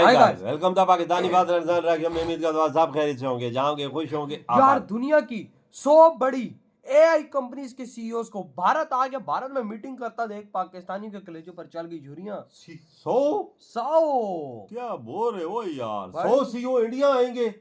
Welcome था पाकिस्तानी बात उम्मीद करता हूं सब खैरियत से होंगे, जाओगे खुश होंगे। यार दुनिया की 100 बड़ी एआई कंपनीज के सीईओज को भारत आ गया, भारत में मीटिंग करता देख पाकिस्तानी के कलेजों पर चल गई झुरियां। 100 क्या बोल रहे हो यार, 100 सीईओ इंडिया आएंगे।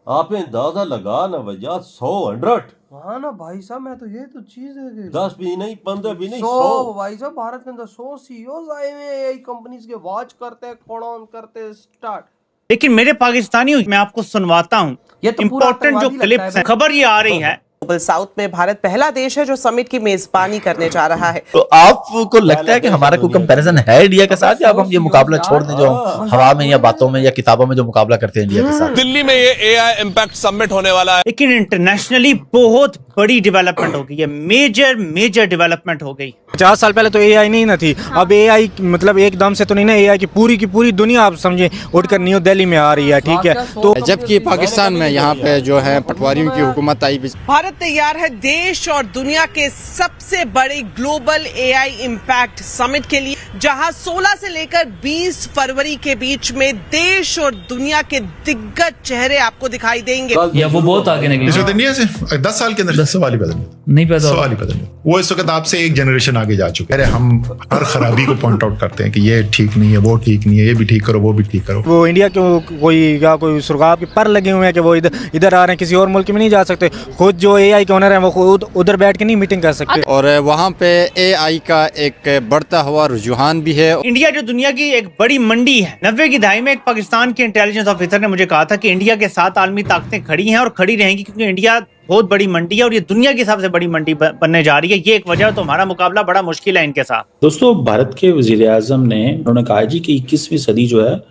आपने अंदाजा लगा ना भैया, 100 हाँ ना भाई साहब, मैं तो ये तो चीज है 10 भी नहीं 15 भी नहीं 100 भाई साहब, भारत के अंदर 100 सीईओज आए हुए हैं एआई कंपनीज के। वॉच करते हैं, कौन ऑन करते हैं स्टार्ट। लेकिन मेरे पाकिस्तानियों, मैं आपको सुनवाता हूँ ये तो पूरा इम्पोर्टेंट जो क्लिप्स हैं। खबर ये आ रही है ग्लोबल साउथ में भारत पहला देश है जो समिट की मेजबानी करने जा रहा है। तो आपको लगता है कि हमारा कोई कंपैरिजन है इंडिया के साथ, या अब हम ये मुकाबला छोड़ दें जो हवा में या बातों में या किताबों में जो मुकाबला करते हैं इंडिया के साथ? दिल्ली में ये एआई इम्पैक्ट समिट होने वाला है, लेकिन इंटरनेशनली बहुत बड़ी डेवलपमेंट हो गई है, मेजर डेवलपमेंट हो गई। 50 साल पहले तो एआई नहीं ना थी, अब एआई मतलब एकदम से तो नहीं ना, एआई की पूरी दुनिया आप समझे उठकर न्यू दिल्ली में आ रही है, ठीक है। तो जबकि पाकिस्तान में यहाँ पे जो है पटवारियों की हुकूमत आई। भारत तैयार है देश और दुनिया के सबसे बड़े ग्लोबल एआई इम्पैक्ट समिट के लिए, जहां 16 से लेकर 20 फरवरी के बीच में देश और दुनिया के दिग्गज चेहरे आपको दिखाई देंगे। या वो बहुत आगे निकले दुनिया से 10 साल के अंदर सवाल ही बदल नहीं पैदा सवाल ही बदल। वो इस वक्त आपसे एक जनरेशन आगे जा चुके हैं। अरे हम हर खराबी को पॉइंट आउट करते हैं कि ये ठीक नहीं है, वो ठीक नहीं है, ये भी ठीक करो, वो भी ठीक करो। वो इंडिया के कोई सुर्गाव के पर लगे हुए हैं कि वो इधर आ रहे हैं, किसी और मुल्क में नहीं जा सकते। खुद जो एआई के ओनर हैं वो खुद उधर बैठ के नहीं मीटिंग कर सकते। और वहाँ पे एआई का एक बढ़ता हुआ रुझान भी है। इंडिया जो दुनिया की एक बड़ी मंडी है, 90 की दहाई में एक पाकिस्तान के इंटेलिजेंस ऑफिसर ने मुझे कहा था कि इंडिया के साथ आलमी ताकतें खड़ी हैं और खड़ी रहेंगी, क्योंकि इंडिया बहुत बड़ी मंडी है और ये दुनिया की सबसे बड़ी मंडी बनने जा रही है। ये एक वजह है, तो हमारा मुकाबला बड़ा मुश्किल है इनके साथ। दोस्तों, भारत के वजीर आजम ने उन्होंने कहा जी कि 21वीं सदी जो है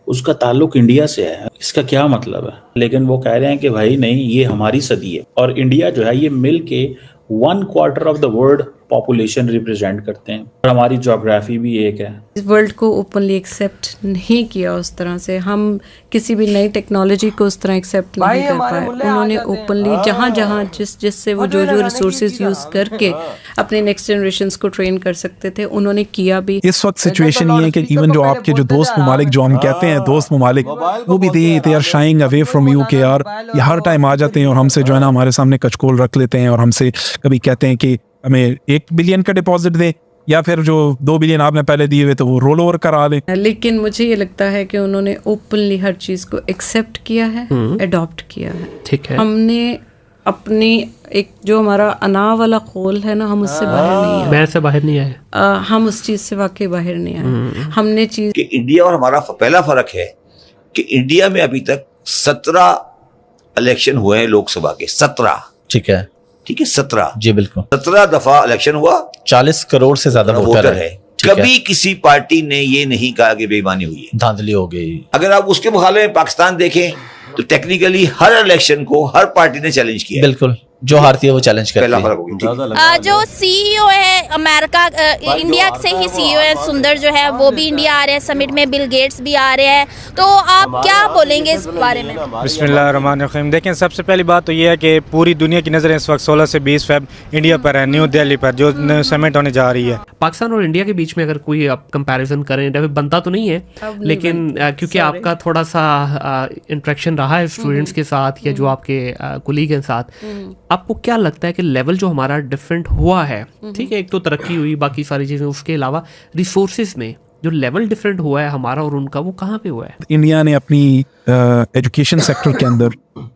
उसका ताल्लुक इंडिया से है। इसका क्या मतलब है? लेकिन वो कह रहे हैं कि भाई नहीं, ये हमारी सदी है और इंडिया जो है ये मिल के 1/4 of the world population represent करते हैं और हमारी ज्योग्राफी भी एक है। इस वर्ल्ड को ओपनली एक्सेप्ट नहीं किया उस तरह से, हम किसी भी नई टेक्नोलॉजी को उस तरह एक्सेप्ट नहीं कर पाए। उन्होंने ओपनली जहाँ जिससे वो जो रिसोर्सेज यूज करके अपने नेक्स्ट जनरेशंस को ट्रेन कर सकते थे, उन्होंने किया भी। इस वक्त सिचुएशन ये है कि इवन जो आपके जो दोस्त ममालिक जो हम कहते हैं दोस्त ममालिक, वो भी they are shying away from you के यार ये हर टाइम आ जाते हैं और हमसे जो है ना हमारे सामने कचकोल रख लेते हैं और हमसे कभी कहते हैं कि हमें 1 बिलियन का डिपॉजिट दे या फिर जो 2 बिलियन आपने पहले दिए हुए तो वो रोल ओवर करा ले। लेकिन मुझे ये लगता है कि उन्होंने ओपनली हर चीज को एक्सेप्ट किया है, अडॉप्ट किया है। ठीक है, हमने अपनी एक जो हमारा अना वाला खोल है ना, हम उससे बाहर नहीं आए। मैं से बाहर नहीं आए, हम उस चीज से वाकई बाहर नहीं आए। हमने चीज कि इंडिया और हमारा पहला फर्क है कि इंडिया में अभी तक 17 इलेक्शन हुए हैं लोकसभा के। 17, ठीक है 17 जी बिल्कुल, 17 दफा इलेक्शन हुआ, 40 करोड़ से ज्यादा वोटर है। कभी किसी पार्टी ने ये नहीं कहा कि बेईमानी हुई है, धांधली हो गई। अगर आप उसके मुकाबले में पाकिस्तान देखें तो टेक्निकली हर इलेक्शन को हर पार्टी ने चैलेंज किया। बिल्कुल, जो हारती है वो चैलेंज करती है। जो सीईओ है अमेरिका, इंडिया से ही सीईओ है सुंदर जो है, वो भी इंडिया आ रहे हैं समिट में, बिल गेट्स भी आ रहे हैं। तो आप क्या बोलेंगे इस बारे में? बिस्मिल्लाहिर्रहमानिर्रहीम। देखें, सबसे पहली बात तो ये है कि पूरी दुनिया की नजरें इस वक्त 16 से 20 फेब इंडिया पर है, न्यू दिल्ली पर जो समिट होने जा रही है। पाकिस्तान और इंडिया के बीच में अगर कोई आप कंपैरिजन करें, बनता तो नहीं है, लेकिन क्योंकि आपका थोड़ा सा इंटरेक्शन रहा है स्टूडेंट्स के साथ या जो आपके कुलीग के साथ, आपको क्या लगता है कि लेवल जो हमारा डिफरेंट हुआ है? ठीक है, एक तो तरक्की हुई, बाकी सारी चीजें, उसके अलावा रिसोर्सेज में जो लेवल डिफरेंट हुआ है हमारा और उनका, वो कहाँ पे हुआ है? इंडिया ने अपनी एजुकेशन सेक्टर के अंदर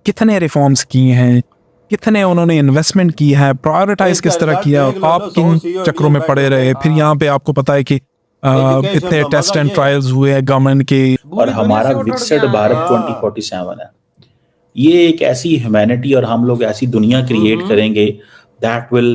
कितने रिफॉर्म्स किए हैं, कितने उन्होंने इन्वेस्टमेंट की है, प्रायोरिटाइज किस तरह किया। आप किन चक्रों में पड़े रहे, फिर यहाँ पे आपको पता है कि इतने टेस्ट एंड ट्रायल्स हुए हैं गवर्नमेंट के। और हमारा विकसित भारत 2047 है, ये एक ऐसी ह्यूमैनिटी और हम लोग ऐसी दुनिया क्रिएट करेंगे that will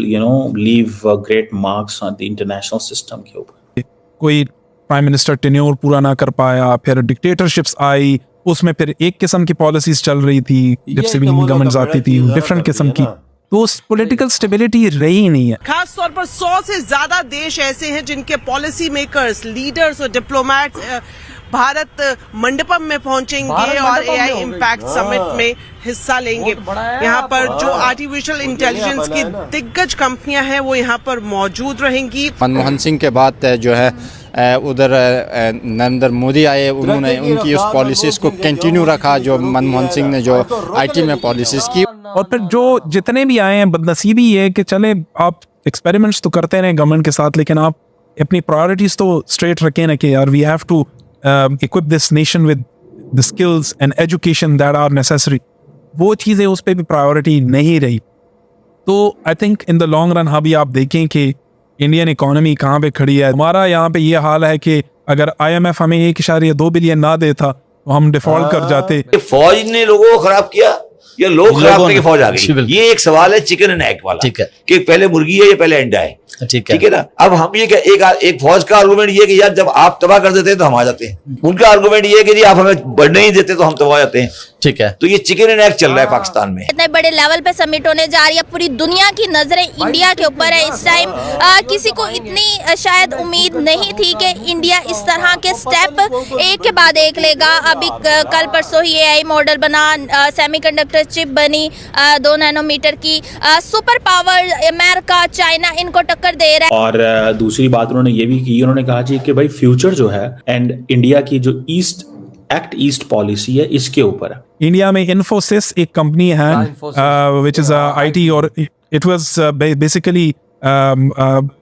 leave great marks on the international system के ऊपर। कोई प्राइम मिनिस्टर टेन्योर पूरा ना कर पाया, फिर डिक्टेटरशिप्स आई, उसमें फिर एक किस्म की पॉलिसीज चल रही थी, जब से भी गवर्नमेंट्स आती थी डिफरेंट किस्म की, तो पॉलिटिकल स्टेबिलिटी रही ही नहीं है। खास तौर पर 100 से ज्यादा देश ऐसे हैं जिनके पॉलिसी मेकर्स, लीडर्स और डिप्लोमेट्स भारत मंडपम में पहुंचेंगे और एआई इम्पैक्ट समिट में हिस्सा लेंगे। यहाँ पर जो आर्टिफिशियल इंटेलिजेंस की दिग्गज कंपनियां हैं वो यहाँ पर मौजूद रहेंगी। मनमोहन सिंह के बाद जो है उधर नरेंद्र मोदी आए, उन्होंने उनकी उस पॉलिसीज़ को कंटिन्यू रखा जो मनमोहन सिंह ने जो आईटी में पॉलिसीज़ की। और फिर जो जितने भी आए हैं, बदनसीबी ये है कि चले आप एक्सपेरिमेंट्स तो करते रहे गवर्नमेंट के साथ, लेकिन आप अपनी प्रायोरिटीज तो स्ट्रेट रखें ना कि यार we have to equip this nation with the skills and education that are necessary. वो चीज़ें उस पर भी प्रायोरिटी नहीं रही। तो I think in the long run अभी आप देखें कि इंडियन इकोनॉमी कहाँ पे खड़ी है। हमारा यहाँ पे ये हाल है कि अगर IMF हमें 1.2 बिलियन ना देता तो हम डिफॉल्ट कर जाते। फौज ने लोगों को खराब किया या लोग खराब करके फौज आ गई? ये एक सवाल है चिकन एंड एग वाला, ठीक है, कि पहले मुर्गी है या पहले अंडा है, ठीक है ना। अब हम ये एक फौज का आर्गुमेंट ये कि यार जब आप तबाह कर देते हैं तो हम आ जाते हैं, उनका आर्गुमेंट ये कि जी आप हमें बढ़ने नहीं देते तो हम तबाह हो जाते हैं, ठीक है। तो ये चिकन एंड एग चल रहा है पाकिस्तान में। इतने बड़े लेवल पे समिट होने जा रही है, पूरी दुनिया की नजरें इंडिया के ऊपर है इस टाइम। किसी को इतनी शायद उम्मीद नहीं थी कि इंडिया इस तरह के स्टेप एक के बाद एक लेगा। अभी कल परसों ही AI मॉडल बना, सेमीकंडक्टर चिप बनी 2 नैनोमीटर की, सुपर पावर अमेरिका चाइना इनको टक्कर दे रहा है। और दूसरी बात उन्होंने ये भी की, उन्होंने कहा जी कि भाई फ्यूचर जो है एंड इंडिया की जो ईस्ट पॉलिसी है इसके ऊपर है। इंडिया में इन्फोसिस एक कंपनी है विच इज IT, और इट वाज बेसिकली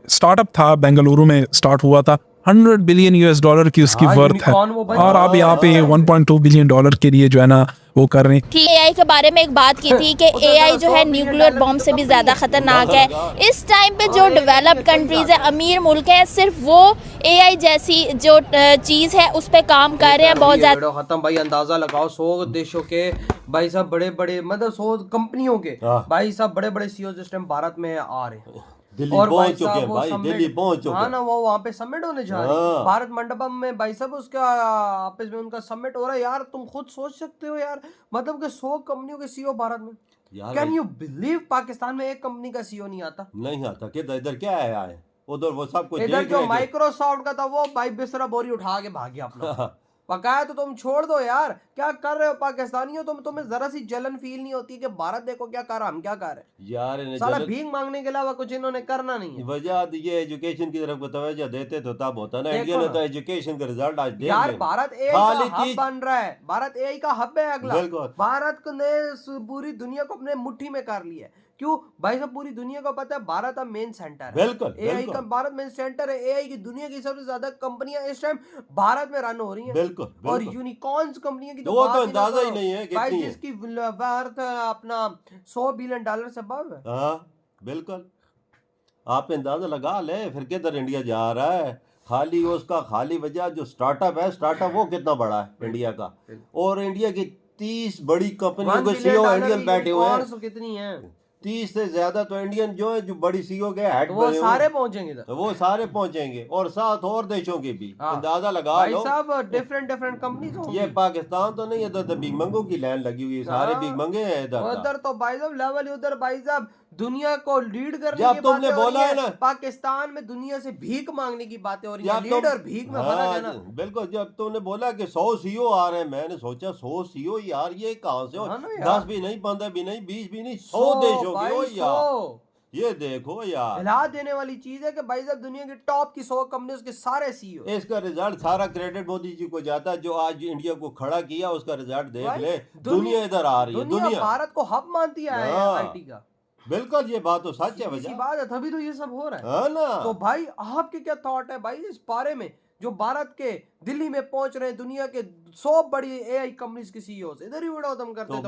स्टार्टअप था, बेंगलुरु में स्टार्ट हुआ था। $100 बिलियन की उसकी वर्थ है, और आप यहाँ पे $1.2 बिलियन के लिए जो है ना वो कर रहे हैं। AI के बारे में एक बात की थी कि AI जो है न्यूक्लियर बॉम्ब से भी ज्यादा खतरनाक है। इस टाइम पे जो डेवलप्ड कंट्रीज है, अमीर मुल्क है, सिर्फ वो AI जैसी जो चीज है उस पे काम कर रहे हैं बहुत ज्यादा। खत्म भाई, अंदाजा लगाओ 100 देशों के भाई साहब, बड़े बड़े मतलब 100 कंपनियों के भाई साहब बड़े बड़े CEO इस टाइम भारत में आ रहे हैं। दिल्ली पहुंच चुके हैं भाई, दिल्ली पहुंच चुके हैं। हाँ ना, वो वहाँ पे समिट होने जा रहे हैं भारत मंडपम में भाई साहब, उसका आपस में उनका समिट हो रहा है। यार तुम खुद सोच सकते हो यार, मतलब कि 100 कंपनियों के CEO भारत में। कैन यू बिलीव पाकिस्तान में एक कंपनी का CEO नहीं आता? नहीं आता। इधर क्या है आए उधर वो सब कुछ इधर जो माइक्रोसॉफ्ट का था वो भाई बिस्तरा बोरी उठा के भाग गया अपना। पकाया तो तुम छोड़ दो यार, क्या कर रहे हो पाकिस्तानियों? तुम्हें जरा सी जलन फील नहीं होती कि भारत देखो क्या कर रहा, हम क्या कर रहे हैं यार? साला भीख मांगने के अलावा कुछ इन्होंने करना नहीं है। वजह ये एजुकेशन की तरफ तवज्जो देते तो तब होता ना। इंडिया ने तो एजुकेशन का रिजल्ट आज देख यार भारत AI का हब बन रहा है, भारत AI का हब है अगला। भारत ने पूरी दुनिया को अपने मुट्ठी में कर लिया है। क्यों भाई साहब? पूरी दुनिया को पता है भारत अब मेन सेंटर है। बिल्कुल AI का भारत मेन सेंटर है। AI की दुनिया की सबसे ज्यादा कंपनियां इस टाइम भारत में रन हो रही हैं। बिल्कुल, और यूनिकॉर्न्स कंपनियां की तो वो तो अंदाजा ही नहीं है भाई, जिसकी वर्थ अपना $100 बिलियन से above है। हाँ बिल्कुल, आप अंदाजा लगा ले फिर किधर इंडिया जा रहा है। खाली वजह जो स्टार्टअप है, स्टार्टअप वो कितना बड़ा है इंडिया का, और इंडिया की 30 बड़ी कंपनियों के CEO इंडियन बैठे हुए हैं। कितनी है? 30 से ज्यादा तो इंडियन जो है, जो बड़ी CEO के हेड वो सारे पहुंचेंगे, तो वो सारे पहुंचेंगे, और साथ और देशों के भी। अंदाजा लगा लो सब डिफरेंट कंपनीज होंगी। ये पाकिस्तान तो नहीं है, तो बिग मंगो की लाइन लगी हुई है, सारे बिग मंगे हैं उधर तो भाई साहब लेवल, उधर भाई साहब दुनिया को लीड करने जब की तुमने बोला है ना, पाकिस्तान में दुनिया से भीख मांगने की बातें हो रही है। लीडर भीख में फर्क है ना। बिल्कुल, जब तुमने बोला कि 100 CEO आ रहे हैं, मैंने सोचा 100 CEO यार ये कहां से हो? 10 भी नहीं, 15 भी नहीं, 20 भी नहीं, 100 देशों की हो यार। ये देखो यार, हिला देने वाली चीज है कि भाई साहब दुनिया की टॉप की 100 कंपनियों के सारे CEO। इसका रिजल्ट सारा क्रेडिट मोदी जी को जाता है, जो आज इंडिया को खड़ा किया उसका रिजल्ट देख ले। दुनिया इधर आ रही है, दुनिया भारत को हब मानती है IT का। बिल्कुल, ये बात तो सच है वजह बात है, तभी तो ये सब हो रहा है ना। तो भाई आपके क्या थॉट है भाई इस बारे में, जो भारत के दिल्ली में पहुंच रहे हैं दुनिया के 100 बड़ी AI कंपनीज के CEOs? इधर ही वीडियो खत्म करते हैं।